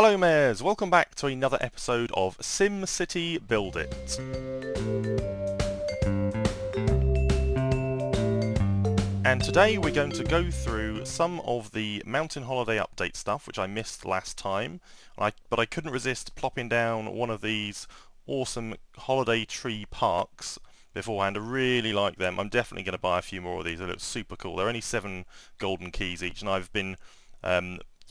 Hello Mares, welcome back to another episode of SimCity BuildIt. And today we're going to go through some of the Mountain Holiday update stuff which I missed last time, but I couldn't resist plopping down one of these awesome holiday tree parks beforehand. I really like them. I'm definitely going to buy a few more of these. They look super cool. They're only 7 golden keys each, and I've been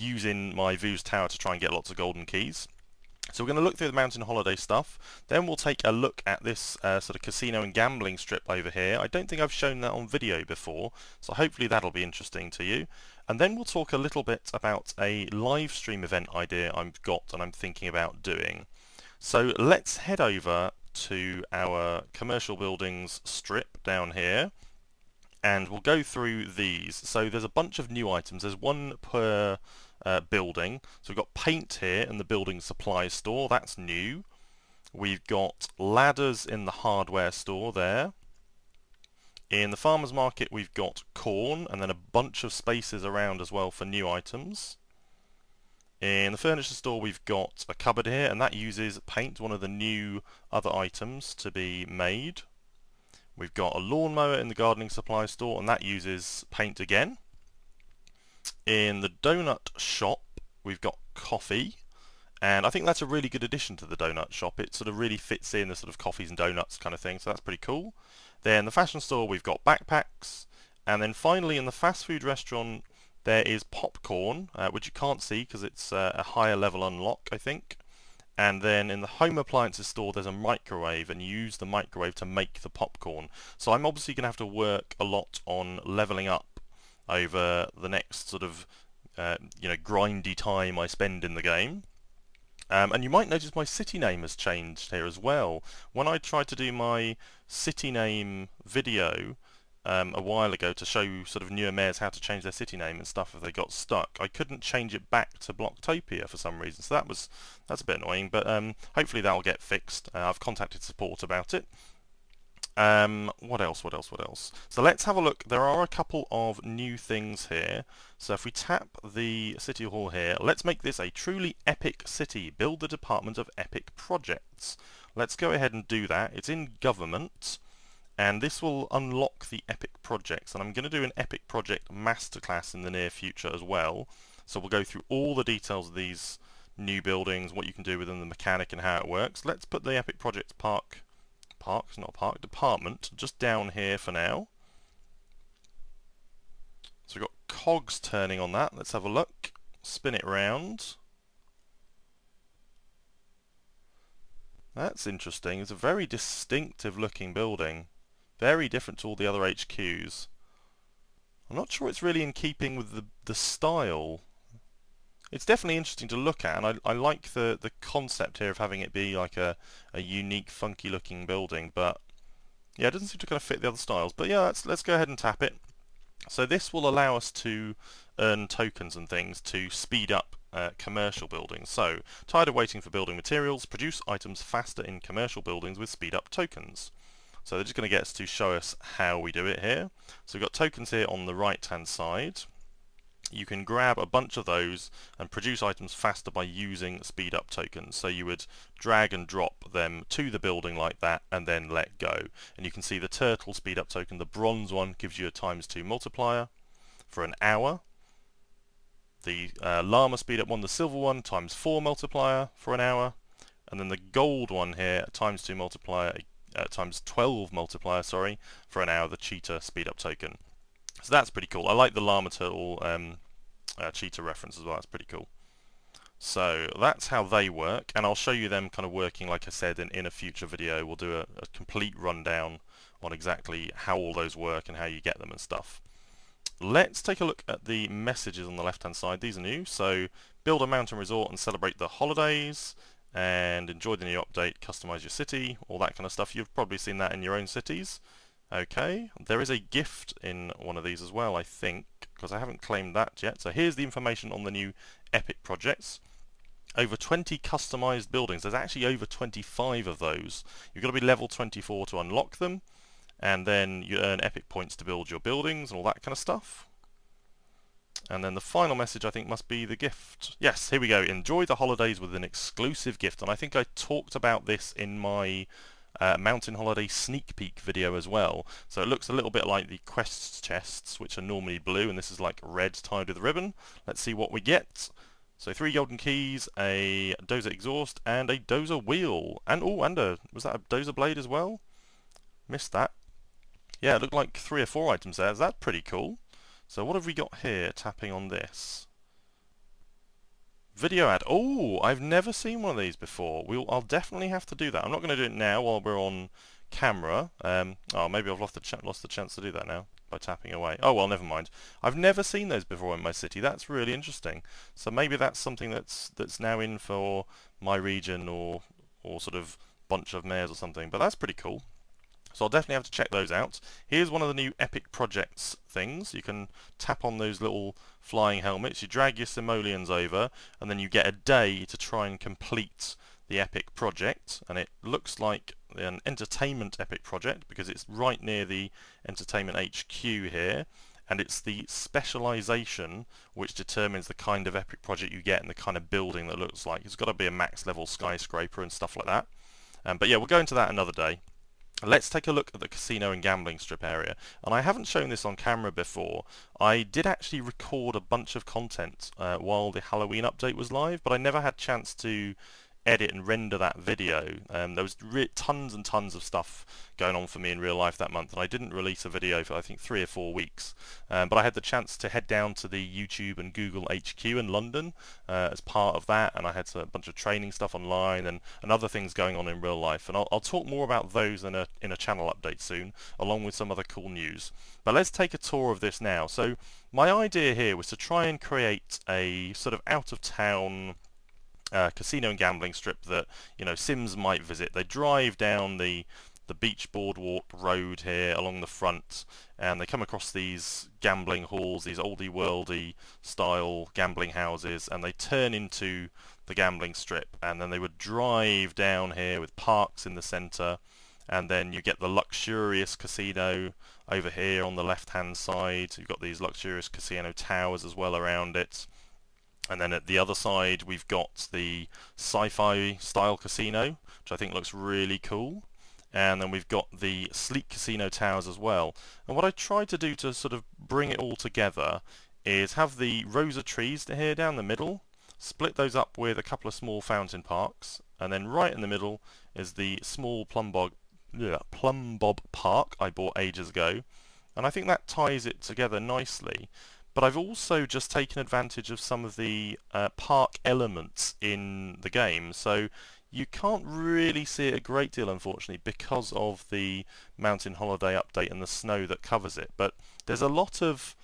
using my Voo's Tower to try and get lots of golden keys. So we're going to look through the Mountain Holiday stuff, then we'll take a look at this sort of casino and gambling strip over here. I don't think I've shown that on video before, so hopefully that'll be interesting to you. And then we'll talk a little bit about a live stream event idea I've got and I'm thinking about doing. So let's head over to our commercial buildings strip down here, and we'll go through these. So there's a bunch of new items. There's one per building. So we've got paint here in the building supply store, that's new. We've got ladders in the hardware store there. In the farmer's market we've got corn, and then a bunch of spaces around as well for new items. In the furniture store we've got a cupboard here, and that uses paint, one of the new other items to be made. We've got a lawnmower in the gardening supply store, and that uses paint again. In the donut shop we've got coffee, and I think that's a really good addition to the donut shop. It sort of really fits in the sort of coffees and donuts kind of thing, so that's pretty cool. Then the fashion store we've got backpacks, and then finally in the fast food restaurant there is popcorn, which you can't see because it's a higher level unlock, I think. And then in the home appliances store there's a microwave, and you use the microwave to make the popcorn. So I'm obviously going to have to work a lot on leveling up over the next sort of grindy time I spend in the game. And you might notice my city name has changed here as well. When I tried to do my city name video a while ago to show sort of newer mayors how to change their city name and stuff if they got stuck, I couldn't change it back to Blocktopia for some reason, so that's a bit annoying, but hopefully that'll get fixed. I've contacted support about it. What else? So let's have a look. There are a couple of new things here. So if we tap the City Hall here, let's make this a truly epic city. Build the Department of Epic Projects. Let's go ahead and do that. It's in Government, and this will unlock the epic projects. And I'm going to do an epic project masterclass in the near future as well. So we'll go through all the details of these new buildings, what you can do with them, the mechanic and how it works. Let's put the epic projects department just down here for now. So we've got cogs turning on that. Let's have a look. Spin it round. That's interesting. It's a very distinctive looking building. Very different to all the other HQs. I'm not sure it's really in keeping with the style. It's definitely interesting to look at, and I like the concept here of having it be like a unique, funky looking building, but yeah, it doesn't seem to kind of fit the other styles. But yeah, let's go ahead and tap it. So this will allow us to earn tokens and things to speed up commercial buildings. So, tired of waiting for building materials, produce items faster in commercial buildings with speed up tokens. So they're just going to get us to show us how we do it here. So we've got tokens here on the right hand side. You can grab a bunch of those and produce items faster by using speed up tokens. So you would drag and drop them to the building like that and then let go. And you can see the turtle speed up token, the bronze one, gives you a ×2 multiplier for an hour. The llama speed up one, the silver one, ×4 multiplier for an hour. And then the gold one here, ×2 multiplier, ×12 multiplier, sorry, for an hour, the cheetah speed up token. So that's pretty cool. I like the llama turtle cheetah reference as well. That's pretty cool. So that's how they work, and I'll show you them kind of working, like I said, in a future video. We'll do a complete rundown on exactly how all those work and how you get them and stuff. Let's take a look at the messages on the left hand side. These are new. So build a mountain resort and celebrate the holidays, and enjoy the new update, customize your city, all that kind of stuff. You've probably seen that in your own cities. Okay, there is a gift in one of these as well, I think, because I haven't claimed that yet. So here's the information on the new epic projects. Over 20 customized buildings. There's actually over 25 of those. You've got to be level 24 to unlock them, and then you earn epic points to build your buildings and all that kind of stuff. And then the final message I think must be the gift. Yes, here we go. Enjoy the holidays with an exclusive gift. And I think I talked about this in my Mountain Holiday sneak peek video as well. So it looks a little bit like the quest chests, which are normally blue, and this is like red tied with a ribbon. Let's see what we get. So 3 golden keys, a dozer exhaust, and a dozer wheel. And was that a dozer blade as well? Missed that. Yeah, it looked like 3 or 4 items there. That's pretty cool. So what have we got here tapping on this? Video ad. Oh, I've never seen one of these before. I'll definitely have to do that. I'm not going to do it now while we're on camera. Oh, maybe I've lost the chance to do that now by tapping away. Oh well, never mind. I've never seen those before in my city. That's really interesting. So maybe that's something that's now in for my region or sort of bunch of mayors or something. But that's pretty cool. So I'll definitely have to check those out. Here's one of the new Epic Projects things. You can tap on those little flying helmets, you drag your simoleons over, and then you get a day to try and complete the Epic Project. And it looks like an entertainment Epic Project because it's right near the Entertainment HQ here. And it's the specialization which determines the kind of Epic Project you get and the kind of building that looks like. It's got to be a max level skyscraper and stuff like that. But yeah, we'll go into that another day. Let's take a look at the casino and gambling strip area. And I haven't shown this on camera before. I did actually record a bunch of content while the Halloween update was live, but I never had a chance to edit and render that video. There was tons and tons of stuff going on for me in real life that month, and I didn't release a video for I think 3 or 4 weeks. But I had the chance to head down to the YouTube and Google HQ in London as part of that, and I had a bunch of training stuff online and other things going on in real life. And I'll talk more about those in a channel update soon, along with some other cool news. But let's take a tour of this now. So my idea here was to try and create a sort of out-of-town casino and gambling strip that Sims might visit. They drive down the beach boardwalk road here along the front, and they come across these gambling halls, these oldie worldy style gambling houses, and they turn into the gambling strip. And then they would drive down here with parks in the centre, and then you get the luxurious casino over here on the left hand side. You've got these luxurious casino towers as well around it. And then at the other side we've got the sci-fi style casino, which I think looks really cool. And then we've got the sleek casino towers as well. And what I tried to do to sort of bring it all together is have the rows of trees here down the middle, split those up with a couple of small fountain parks, and then right in the middle is the small Plum Bob Park I bought ages ago. And I think that ties it together nicely. But I've also just taken advantage of some of the park elements in the game, so you can't really see it a great deal, unfortunately, because of the Mountain Holiday update and the snow that covers it. But there's a lot of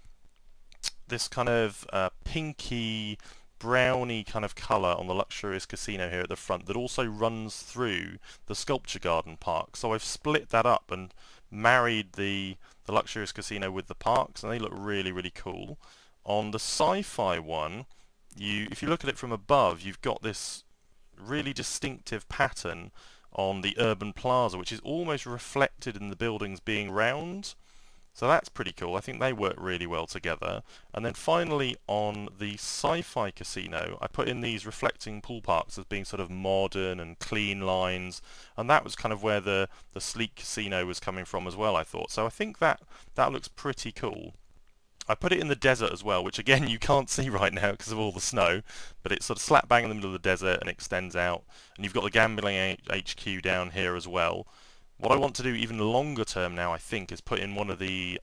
this kind of pinky, browny kind of colour on the luxurious casino here at the front that also runs through the sculpture garden park. So I've split that up and married the luxurious casino with the parks, and they look really, really cool. On the sci-fi one, if you look at it from above, you've got this really distinctive pattern on the Urban Plaza, which is almost reflected in the buildings being round. So that's pretty cool. I think they work really well together. And then finally on the sci-fi casino, I put in these reflecting pool parks as being sort of modern and clean lines, and that was kind of where the sleek casino was coming from as well, I thought. So I think that looks pretty cool. I put it in the desert as well, which again you can't see right now because of all the snow, but it's sort of slap bang in the middle of the desert and extends out. And you've got the gambling HQ down here as well. What I want to do even longer term now, I think, is put in one of the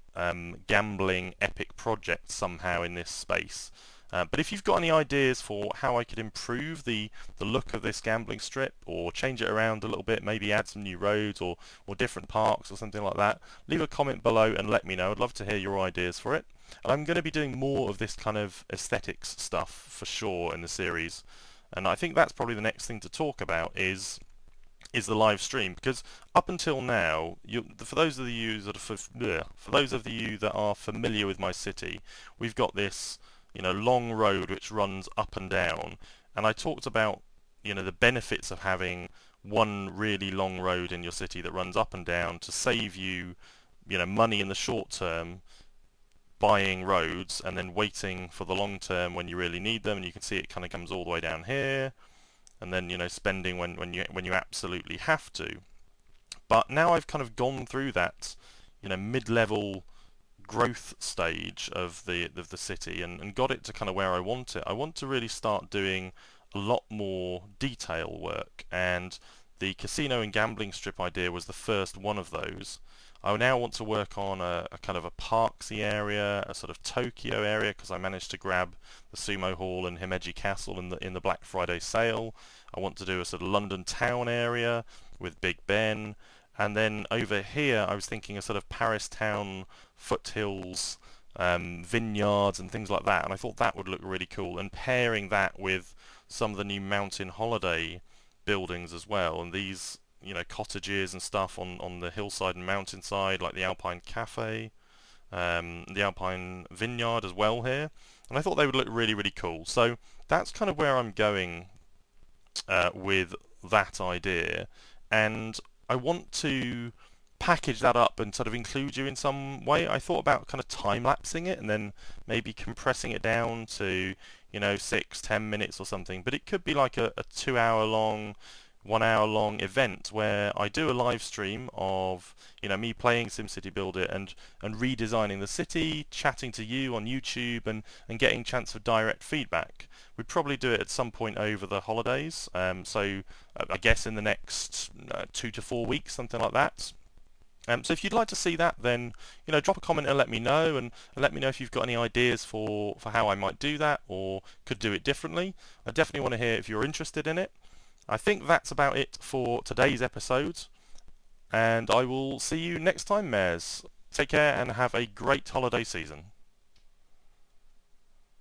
gambling epic projects somehow in this space. But if you've got any ideas for how I could improve the look of this gambling strip, or change it around a little bit, maybe add some new roads or different parks or something like that, leave a comment below and let me know. I'd love to hear your ideas for it. And I'm going to be doing more of this kind of aesthetics stuff for sure in the series. And I think that's probably the next thing to talk about is the live stream, because up until now, for those of you that are familiar with my city, we've got this long road which runs up and down, and I talked about the benefits of having one really long road in your city that runs up and down to save you money in the short term, buying roads and then waiting for the long term when you really need them, and you can see it kind of comes all the way down here, and then spending when you absolutely have to. But now I've kind of gone through that mid-level growth stage of the city and got it to kind of where I want it. I want to really start doing a lot more detail work, and the casino and gambling strip idea was the first one of those. I now want to work on a kind of a parksy area, a sort of Tokyo area, because I managed to grab the Sumo Hall and Himeji Castle in the Black Friday sale. I want to do a sort of London town area with Big Ben, and then over here I was thinking a sort of Paris town, foothills, vineyards and things like that, and I thought that would look really cool, and pairing that with some of the new mountain holiday buildings as well, and these cottages and stuff on the hillside and mountainside, like the Alpine Cafe, the Alpine Vineyard as well here, and I thought they would look really, really cool. So that's kind of where I'm going with that idea, and I want to package that up and sort of include you in some way. I thought about kind of time-lapsing it and then maybe compressing it down to 6-10 minutes or something, but it could be like a 2-hour long, 1-hour long event where I do a live stream of me playing SimCity BuildIt and redesigning the city, chatting to you on YouTube and getting a chance for direct feedback. We'd probably do it at some point over the holidays, so I guess in the next 2 to 4 weeks, something like that. So if you'd like to see that, then drop a comment and let me know, and let me know if you've got any ideas for how I might do that or could do it differently. I definitely want to hear if you're interested in it. I think that's about it for today's episode, and I will see you next time, Mares. Take care and have a great holiday season.